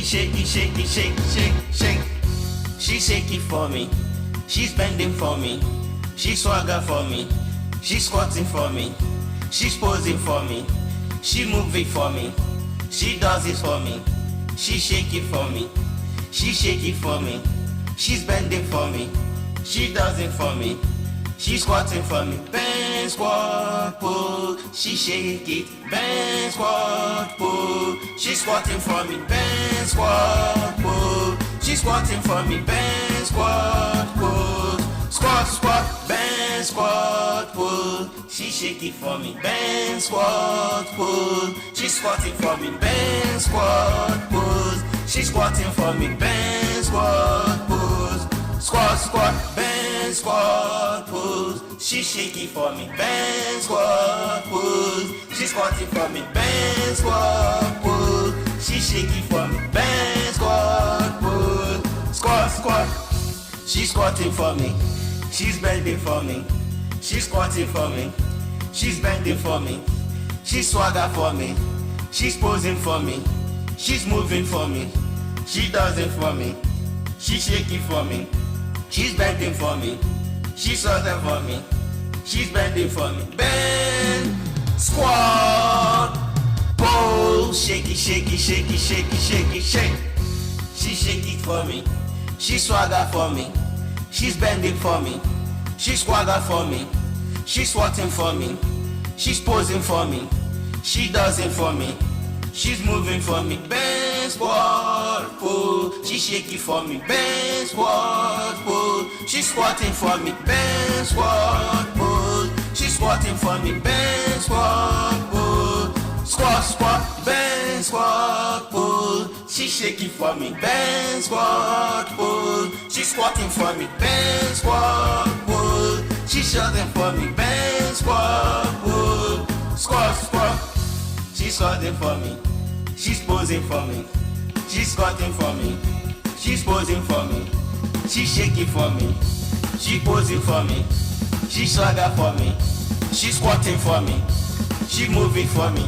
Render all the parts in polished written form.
shaky, shaky, shaky, shake, shake. She's shaky for me, she's bending for me, she's swagger for me, she's squatting for me, she's posing for me, she moving for me, she does it for me, she's shaky for me, she's shaky for me, she's bending for me, she does it for me, she's squatting for me, bend, squat, pull, she shake it, bend, squat, pull, she's squatting for me, bend, squat, pull, she's squatting for me, bend, squat, pull, squat, squat, bend, squat, pull, she shake it for me, bend, squat, pull, she's squatting for me, bend, squat, pull, she's squatting for me, bend, squat, pull, squat, squat, bend, squat, pull, she shaky for me, bend, squat, pull, she's squatting for me, bend, squat, pull, she shaky for me, bend, squat, pull, squat, squat, she's squatting for me, she's bending for me, she's squatting for me, she's bending for me, she's swagger for me, she's posing for me, she's moving for me, she does it for me, she's shaky for me, she's bending for me, she's swagger for me, she's bending for me, bend, squat, pull, shaky, shaky, shaky, shaky, shaky, shake, she shake it for me, she swagger for me, she's bending for me, she's swagger for me, she's squatting for me, she's posing for me, she does it for me, she's moving for me, bend, squat, pull, she shake it for me, bend, squat, pull, she's squatting for me, bend, squat, pull, she's squatting for me, bend, squat, pull, squat, squat, bend, squat, pull, she shake it for me, bend, squat, pull, she's squatting for me, bend, squat, pull, she's shutting for me, bend, squat, pull, squat, squat, she's squatting for me, she's posing for me, she's squatting for me, she's posing for me, she's shaking for me, she posing for me, she swagger for me, she's squatting for me, she moving for me,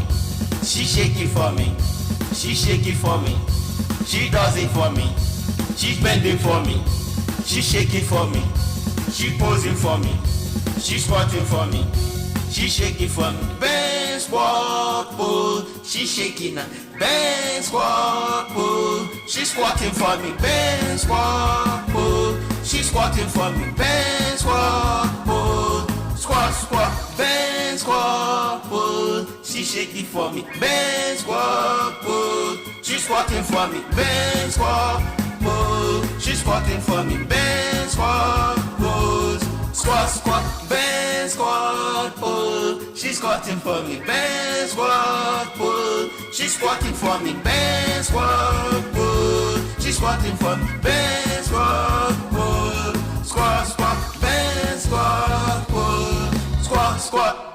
she shaking for me, she shaking for me, she does it for me, she's bending for me, she shaking for me, she posing for me, she squatting for me, she shaking for me, bend, squat, pull, she shaking now, bend, squat, pull, she squatting for me, bend, squat, pull, she squatting for me, bend, squat, pull, squat, squat, bend, squat, pull, she shaking for me, bend, squat, pull, she squatting for me, bend, squat, pull, she squatting for me, bend, squat, pull, squat, squat, bend, squat, pull, she's squatting for me, bend, squat, pull, she's squatting for me, bend, squat, pull, she's squatting for me, bend, squat, pull, squat, squat, bend, squat, pull, squat, squat.